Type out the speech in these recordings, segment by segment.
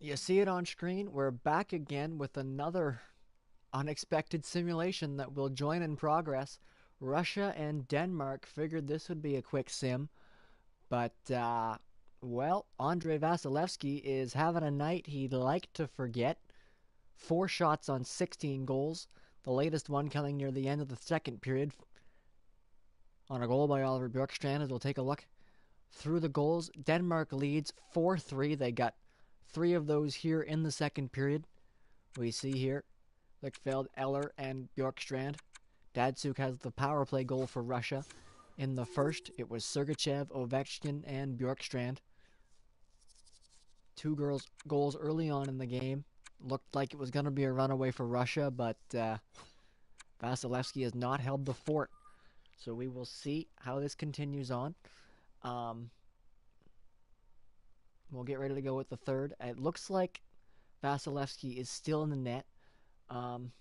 You see it on screen. We're back again with another unexpected simulation that will join in progress. Russia and Denmark figured this would be a quick sim, but, well, Andrei Vasilevskiy is having a night he'd like to forget. 4 shots on 16 goals, the latest one coming near the end of the second period on a goal by Oliver Bjorkstrand, as we'll take a look through the goals. Denmark leads 4-3. They got 3 of those here in the second period. We see here Lichfeld, Eller, and Bjorkstrand. Datsuk has the power play goal for Russia. In the first, it was Sergachev, Ovechkin, and Bjorkstrand. 2 goals early on in the game. Looked like it was going to be a runaway for Russia, but Vasilevskiy has not held the fort. So we will see how this continues on. We'll get ready to go with the third. It looks like Vasilevskiy is still in the net. I'm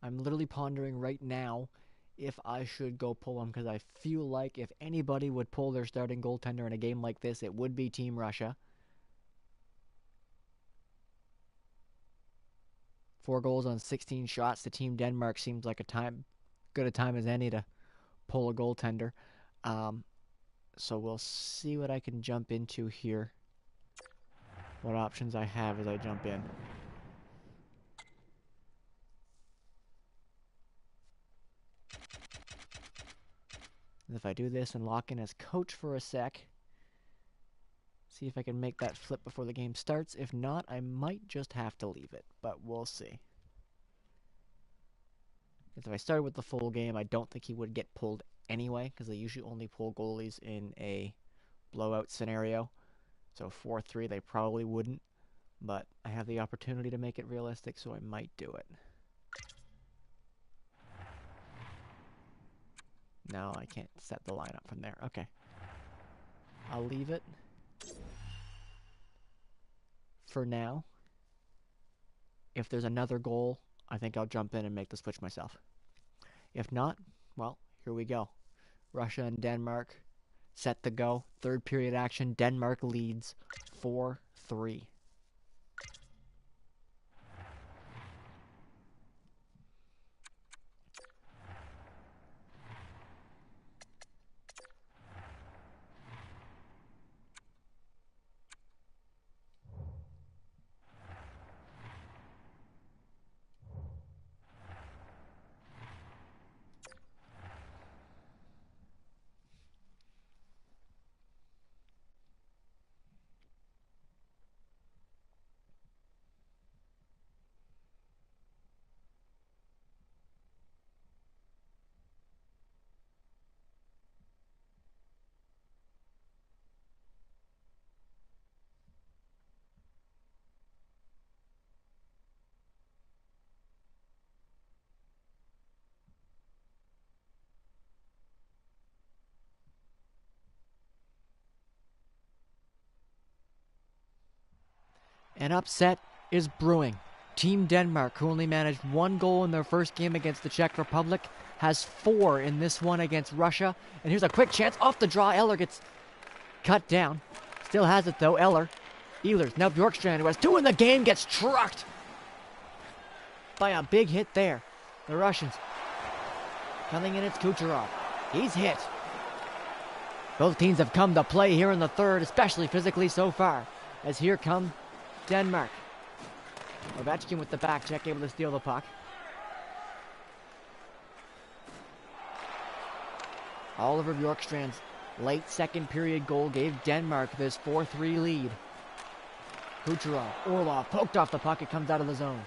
literally pondering right now if I should go pull him, because I feel like if anybody would pull their starting goaltender in a game like this, it would be Team Russia. 4 goals on 16 shots to Team Denmark seems like good a time as any to pull a goaltender. So we'll see what I can jump into here. What options I have as I jump in. And if I do this and lock in as coach for a sec, see if I can make that flip before the game starts. If not, I might just have to leave it, but we'll see. If I started with the full game, I don't think he would get pulled anyway, because they usually only pull goalies in a blowout scenario. So 4-3, they probably wouldn't, but I have the opportunity to make it realistic, so I might do it. No, I can't set the lineup from there. Okay. I'll leave it for now. If there's another goal, I think I'll jump in and make the switch myself. If not, well, here we go. Russia and Denmark set to go. Third period action. Denmark leads 4-3. An upset is brewing. Team Denmark, who only managed 1 goal in their first game against the Czech Republic, has 4 in this one against Russia. And here's a quick chance off the draw. Eller gets cut down. Still has it though. Ehlers. Now Bjorkstrand, who has 2 in the game, gets trucked by a big hit there. The Russians coming in. It's Kucherov. He's hit. Both teams have come to play here in the third, especially physically so far. As here come Denmark. Ovechkin with the back check, able to steal the puck. Oliver Bjorkstrand's late second period goal gave Denmark this 4-3 lead. Kucherov, Orlov poked off the puck, it comes out of the zone.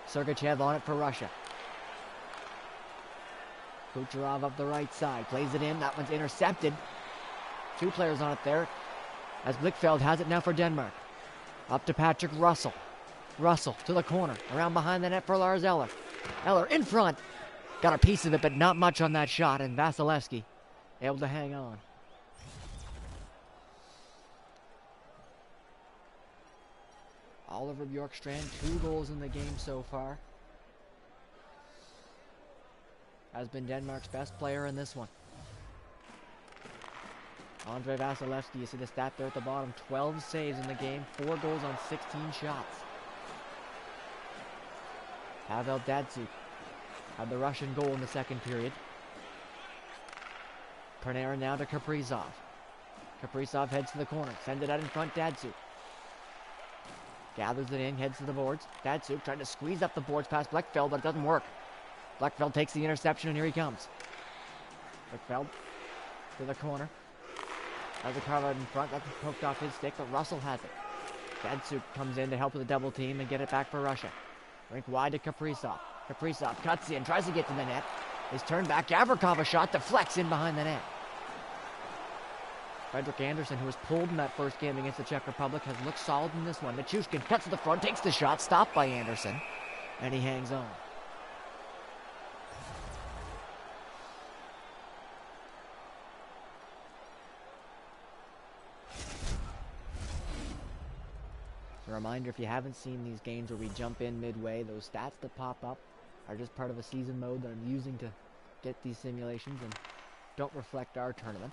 Sergachev on it for Russia. Kucherov up the right side, plays it in, that one's intercepted. 2 players on it there, as Lichfeld has it now for Denmark. Up to Patrick Russell. Russell to the corner. Around behind the net for Lars Eller. Eller in front. Got a piece of it, but not much on that shot. And Vasilevskiy able to hang on. Oliver Bjorkstrand, 2 goals in the game so far. Has been Denmark's best player in this one. Andrei Vasilevskiy, you see the stat there at the bottom, 12 saves in the game, 4 goals on 16 shots. Pavel Datsyuk had the Russian goal in the second period. Panarin now to Kaprizov. Kaprizov heads to the corner, sends it out in front, Datsyuk. Gathers it in, heads to the boards. Datsyuk trying to squeeze up the boards past Bleckfeld, but it doesn't work. Bleckfeld takes the interception, and here he comes. Bleckfeld to the corner. Has a carve out in front, that's poked off his stick, but Russell has it. Datsyuk comes in to help with the double team and get it back for Russia. Rink wide to Kaprizov. Kaprizov cuts in, tries to get to the net. Is turned back. Gavrikov a shot, deflects in behind the net. Frederik Andersen, who was pulled in that first game against the Czech Republic, has looked solid in this one. Nichushkin cuts to the front, takes the shot, stopped by Andersen, and he hangs on. A reminder, if you haven't seen these games where we jump in midway, those stats that pop up are just part of a season mode that I'm using to get these simulations and don't reflect our tournament.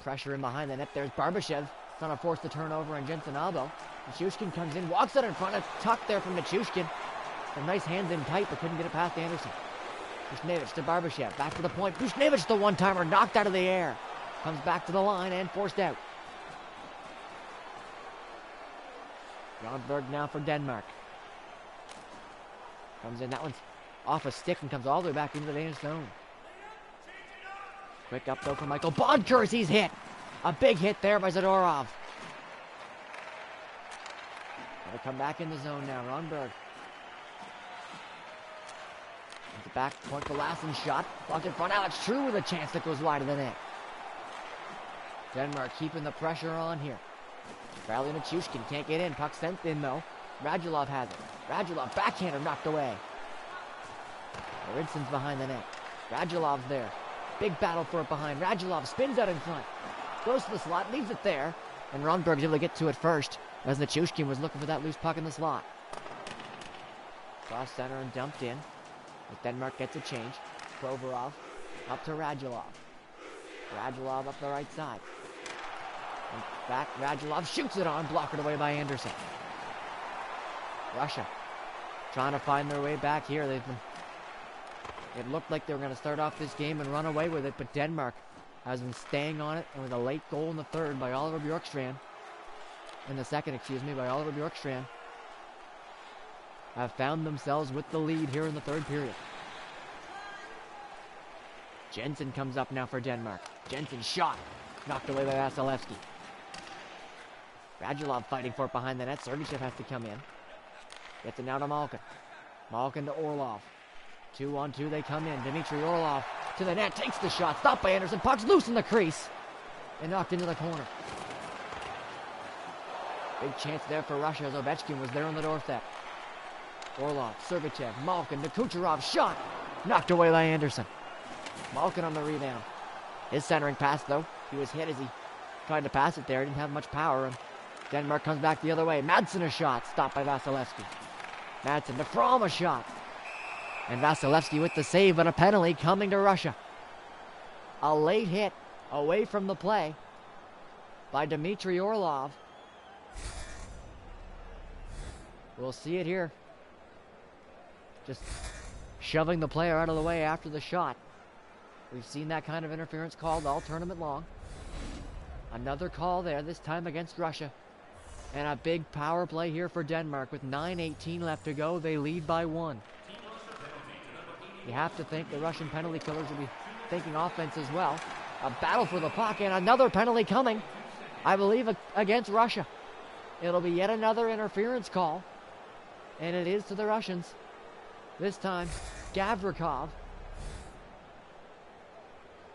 Pressure in behind the net. There's Barbashev trying to force the turnover on Jensen Abo. Nichushkin comes in, walks it in front, a tuck there from Nichushkin. Some nice hands in tight, but couldn't get it past Andersen. Bushnevich to Barbashev, back to the point. Bushnevich, the one-timer, knocked out of the air. Comes back to the line and forced out. Gronberg now for Denmark. Comes in, that one's off a stick and comes all the way back into the Danish zone. Quick up though for Michael Bodkers, he's hit. A big hit there by Zadorov. Gotta come back in the zone now, Ronberg. The back point for Lassen's shot. Blocked in front, Alex True with a chance that goes wide of the net. Denmark keeping the pressure on here. Rally Nichushkin can't get in. Puck sent in though. Radulov has it. Radulov backhander knocked away. Ridson's behind the net. Radulov's there. Big battle for it behind. Radulov spins out in front. Goes to the slot, leaves it there. And Ronberg's able to get to it first as Nichushkin was looking for that loose puck in the slot. Cross center and dumped in. As Denmark gets a change. Provorov up to Radulov. Radulov up the right side. And back, Radulov shoots it on, blockered away by Andersen. Russia trying to find their way back here. It looked like they were going to start off this game and run away with it, but Denmark has been staying on it, and with a late goal in the third by Oliver Bjorkstrand, by Oliver Bjorkstrand, have found themselves with the lead here in the third period. Jensen comes up now for Denmark. Jensen shot, knocked away by Vasilevskiy. Radulov fighting for it behind the net. Sergachev has to come in. Gets it now to Malkin. Malkin to Orlov. 2-on-2 they come in. Dmitry Orlov to the net. Takes the shot. Stopped by Andersen. Puck's loose in the crease. And knocked into the corner. Big chance there for Russia as Ovechkin was there on the doorstep. Orlov, Sergachev, Malkin to Kucherov. Shot. Knocked away by Andersen. Malkin on the rebound. His centering pass though. He was hit as he tried to pass it there. Didn't have much power. And Denmark comes back the other way. Madsen a shot. Stopped by Vasilevskiy. Madsen to Fromm a shot. And Vasilevskiy with the save, but a penalty coming to Russia. A late hit away from the play by Dmitry Orlov. We'll see it here. Just shoving the player out of the way after the shot. We've seen that kind of interference called all tournament long. Another call there, this time against Russia. And a big power play here for Denmark with 9:18 left to go. They lead by 1. You have to think the Russian penalty killers will be thinking offense as well. A battle for the puck and another penalty coming, I believe, against Russia. It'll be yet another interference call. And it is to the Russians. This time, Gavrikov.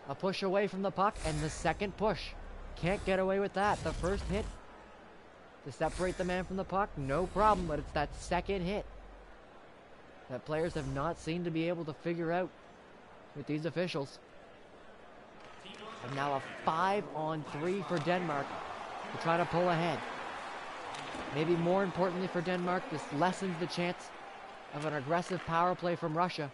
A push away from the puck and the second push. Can't get away with that. The first hit to separate the man from the puck, no problem, but it's that second hit that players have not seemed to be able to figure out with these officials. And now a 5-on-3 for Denmark to try to pull ahead. Maybe more importantly for Denmark, this lessens the chance of an aggressive power play from Russia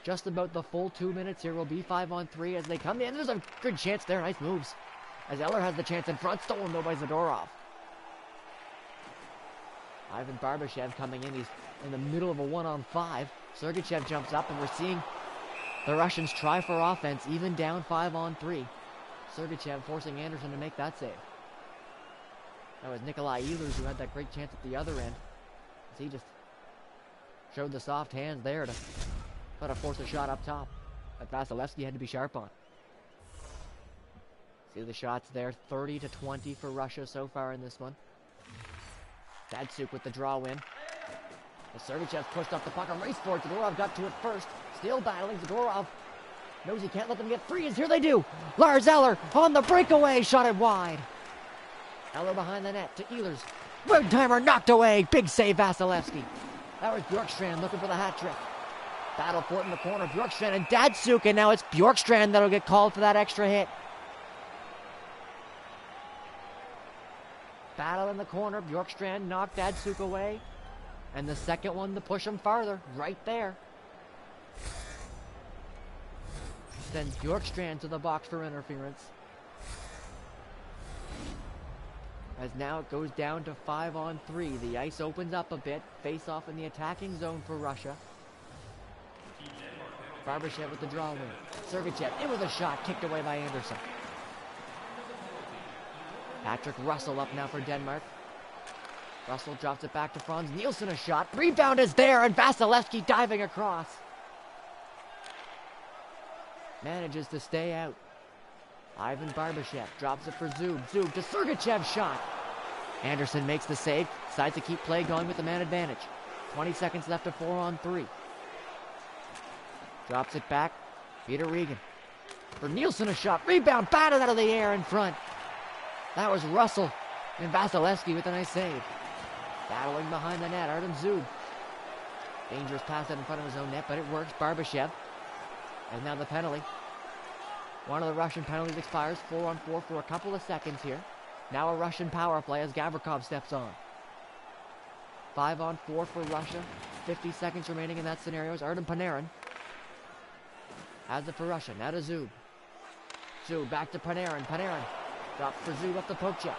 Just about the full 2 minutes here will be 5-on-3 as they come in. There's a good chance there. Nice moves. As Eller has the chance in front. Stolen though by Zadorov. Ivan Barbashev coming in. He's in the middle of a 1-on-5. Sergachev jumps up and we're seeing the Russians try for offense even down 5-on-3. Sergachev forcing Andersen to make that save. That was Nikolai Ehlers who had that great chance at the other end. As he just showed the soft hands there to try to force a shot up top that Vasilevskiy had to be sharp on. See the shots there, 30-20 for Russia so far in this one. Datsuk with the draw win. As Sergachev's pushed up the puck and race for it. Zadorov got to it first. Still battling. Zadorov knows he can't let them get free. As here they do. Lars Eller on the breakaway. Shot it wide. Eller behind the net to Ehlers. One timer knocked away. Big save Vasilevskiy. That was Bjorkstrand looking for the hat trick. Battle for it in the corner. Bjorkstrand and Datsuk. And now it's Bjorkstrand that'll get called for that extra hit. Battle in the corner. Bjorkstrand knocked Datsuk away. And the second one to push him farther. Right there. Sends Bjorkstrand to the box for interference. As now it goes down to 5-on-3. The ice opens up a bit. Face off in the attacking zone for Russia. Barbashev with the draw win. Sergachev in with a shot. Kicked away by Andersen. Patrick Russell up now for Denmark. Russell drops it back to Franz Nielsen, a shot. Rebound is there, and Vasilevskiy diving across. Manages to stay out. Ivan Barbashev drops it for Zub. Zub to Sergachev, shot. Andersen makes the save. Decides to keep play going with the man advantage. 20 seconds left of 4-on-3. Drops it back. Peter Regan. For Nielsen, a shot. Rebound, batted out of the air in front. That was Russell and Vasilevskiy with a nice save. Battling behind the net, Artem Zub. Dangerous pass out in front of his own net, but it works. Barbashev. And now the penalty. One of the Russian penalties expires. 4-on-4 for a couple of seconds here. Now a Russian power play as Gavrikov steps on. 5-on-4 for Russia. 50 seconds remaining in that scenario as Artem Panarin has it for Russia. Now to Zub. Zub back to Panarin. Panarin drops for Zub up the poke check.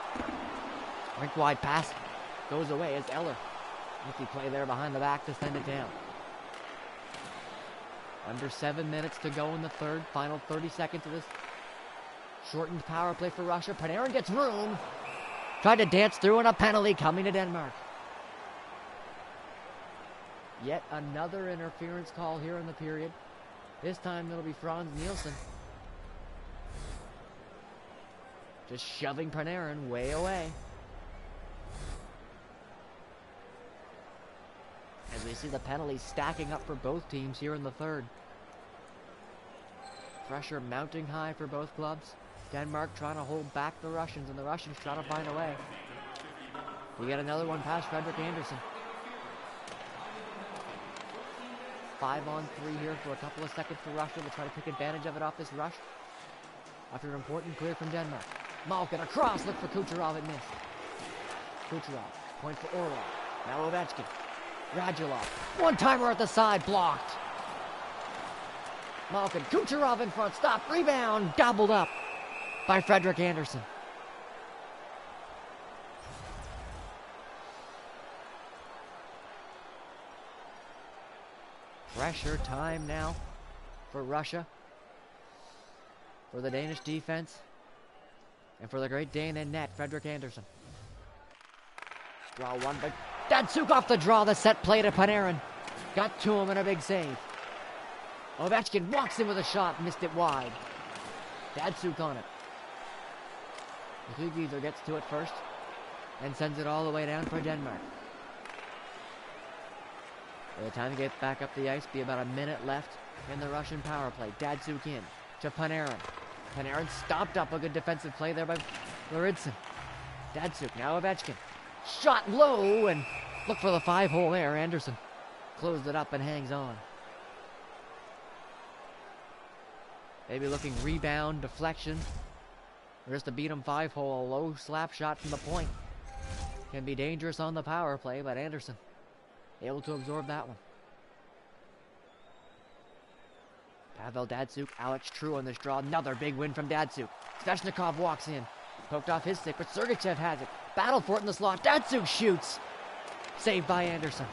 Rink wide pass goes away as Eller. Nifty play there behind the back to send it down. Under 7 minutes to go in the third. Final 30 seconds of this shortened power play for Russia. Panarin gets room. Tried to dance through and a penalty coming to Denmark. Yet another interference call here in the period. This time it'll be Franz Nielsen. Just shoving Panarin way away. As we see the penalties stacking up for both teams here in the third. Pressure mounting high for both clubs. Denmark trying to hold back the Russians, and the Russians trying to find a way. We get another one past Frederik Andersen. 5-on-3 here for a couple of seconds for Russia to try to take advantage of it off this rush. After an important clear from Denmark. Malkin across, look for Kucherov, it missed. Kucherov, point for Orlov. Now Ovechkin. Radulov, one-timer at the side, blocked. Malkin, Kucherov in front, stop, rebound, gobbled up by Frederik Andersen. Pressure time now for Russia, for the Danish defense, and for the great Dane in net, Frederik Andersen. Draw one, but Datsuk off the draw, the set play to Panarin. Got to him in a big save. Ovechkin walks in with a shot, missed it wide. Datsuk on it. Gizer gets to it first and sends it all the way down for Denmark. By the time to get back up the ice, be about a minute left in the Russian power play. Datsuk in to Panarin. Panarin stopped up, a good defensive play there by Laridson. Datsuk, now Ovechkin. Shot low, and look for the 5-hole there. Andersen closed it up and hangs on. Maybe looking rebound, deflection. Or just to beat him 5-hole, a low slap shot from the point. Can be dangerous on the power play, but Andersen able to absorb that one. Pavel Datsyuk, Alex True on this draw. Another big win from Datsyuk. Svechnikov walks in. Poked off his stick, but Sergachev has it. Battle for it in the slot. Datsyuk shoots. Saved by Andersen.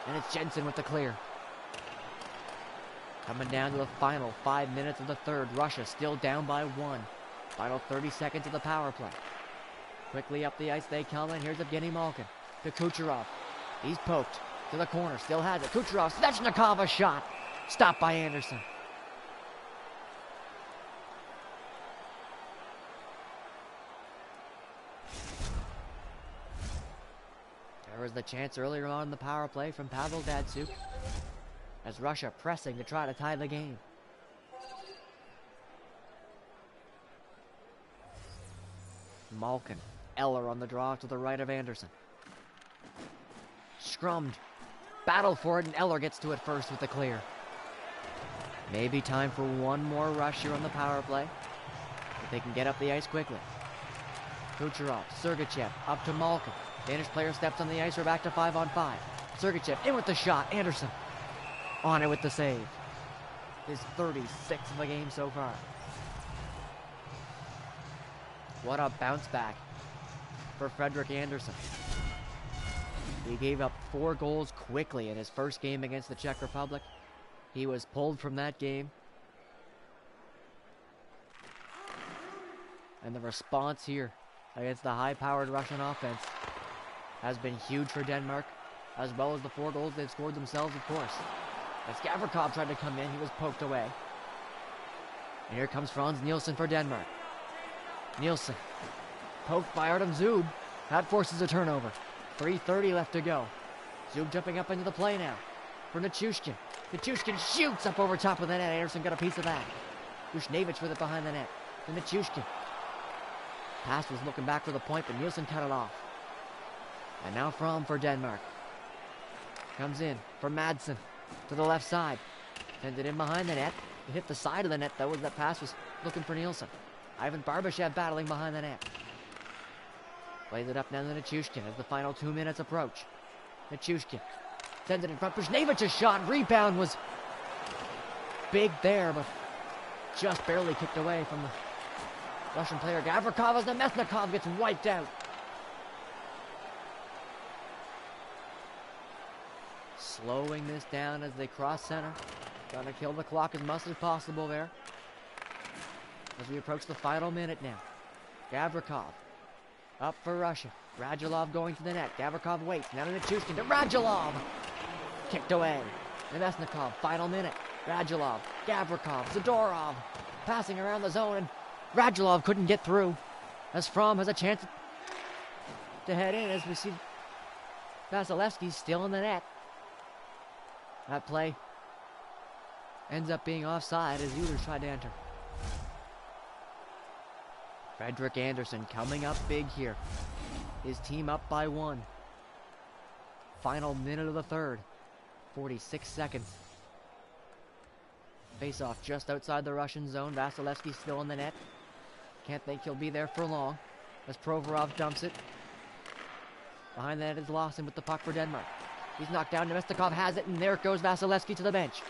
And it's Jensen with the clear. Coming down to the final 5 minutes of the third. Russia still down by 1. Final 30 seconds of the power play. Quickly up the ice they come, and here's Evgeny Malkin to Kucherov. He's poked to the corner, still has it. Kucherov, Svechnikov, a shot. Stopped by Andersen. There was the chance earlier on in the power play from Pavel Datsyuk, as Russia pressing to try to tie the game. Malkin, Eller on the draw to the right of Andersen. Scrummed. Battle for it, and Eller gets to it first with the clear. Maybe time for one more rush here on the power play, if they can get up the ice quickly. Kucherov, Sergachev, up to Malkin. Danish player steps on the ice, we're back to 5-on-5. Sergachev in with the shot, Andersen on it with the save. His 36th of the game so far. What a bounce back for Frederik Andersen. He gave up 4 goals quickly in his first game against the Czech Republic. He was pulled from that game. And the response here against the high-powered Russian offense has been huge for Denmark, as well as the 4 goals they've scored themselves, of course. As Gavrikov tried to come in, he was poked away. And here comes Frans Nielsen for Denmark. Nielsen, poked by Artem Zub. That forces a turnover. 3:30 left to go. Zub jumping up into the play now for Nichushkin. Nichushkin shoots up over top of the net. Andersen got a piece of that. Bushnevich with it behind the net. To Nichushkin. Pass was looking back for the point, but Nielsen cut it off. And now From for Denmark. Comes in for Madsen to the left side. Sends it in behind the net. It hit the side of the net, though, as that pass was looking for Nielsen. Ivan Barbashev battling behind the net. Plays it up now to Nichushkin as the final 2 minutes approach. Nichushkin sends it in front. Bushnevich shot. Rebound was big there, but just barely kicked away from the Russian player Gavrikov as Nemesnikov gets wiped out. Slowing this down as they cross center. Trying to kill the clock as much as possible there. As we approach the final minute now. Gavrikov up for Russia. Radulov going to the net. Gavrikov waits. Now to Nichushkin to Radulov. Kicked away. Nemesnikov, final minute. Radulov, Gavrikov, Zadorov. Passing around the zone, and Radulov couldn't get through. As From has a chance to head in, as we see Vasilevskiy still in the net. That play ends up being offside as Euler tried to enter. Frederik Andersen coming up big here. His team up by 1. Final minute of the third. 46 seconds. Face off just outside the Russian zone. Vasilevskiy still in the net. Can't think he'll be there for long as Provorov dumps it. Behind the net is Lawson with the puck for Denmark. He's knocked down. Nemesnikov has it, and there goes Vasilevskiy to the bench.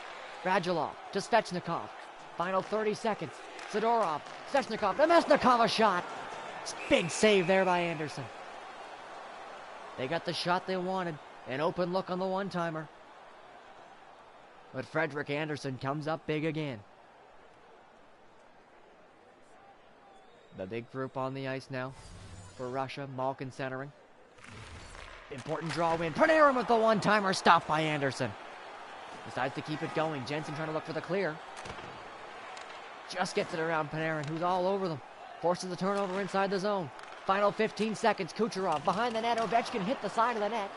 Radulov to Svechnikov. Final 30 seconds. Zadorov, Svechnikov, Nemesnikov a shot. Big save there by Andersen. They got the shot they wanted. An open look on the one-timer. But Frederik Andersen comes up big again. The big group on the ice now for Russia. Malkin centering. Important draw win. Panarin with the one-timer, stopped by Andersen. Decides to keep it going. Jensen trying to look for the clear. Just gets it around Panarin, who's all over them. Forces the turnover inside the zone. Final 15 seconds. Kucherov behind the net. Ovechkin hit the side of the net.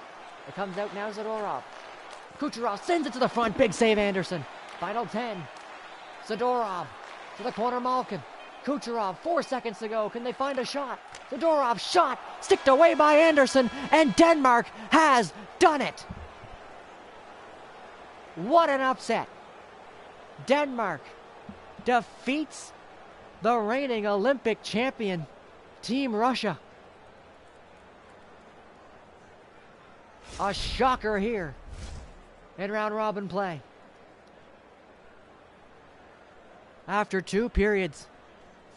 It comes out now Zadorov. Kucherov sends it to the front. Big save, Andersen. Final 10. Zadorov to the corner, Malkin. Kucherov, 4 seconds to go. Can they find a shot? Zadorov shot. Sticked away by Andersen. And Denmark has done it. What an upset. Denmark defeats the reigning Olympic champion, Team Russia. A shocker here in round-robin play. After 2 periods,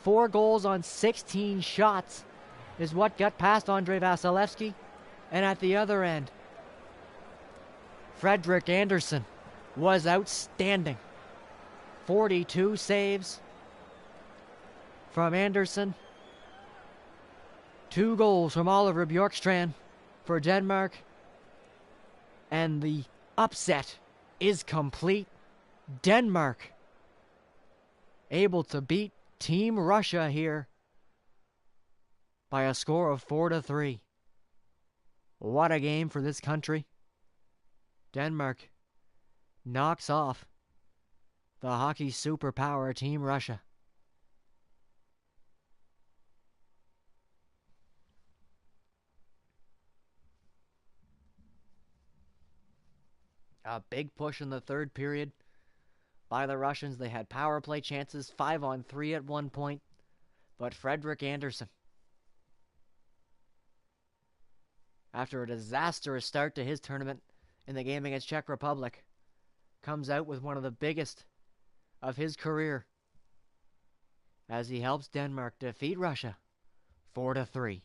4 goals on 16 shots is what got past Andrei Vasilevskiy. And at the other end, Frederik Andersen was outstanding. 42 saves from Andersen. 2 goals from Oliver Bjorkstrand for Denmark. And the upset is complete. Denmark able to beat Team Russia here by a score of 4-3. What a game for this country. Denmark knocks off the hockey superpower Team Russia. A big push in the third period by the Russians. They had power play chances, 5-on-3 at one point. But Frederik Andersen, after a disastrous start to his tournament in the game against Czech Republic, comes out with one of the biggest of his career as he helps Denmark defeat Russia 4-3.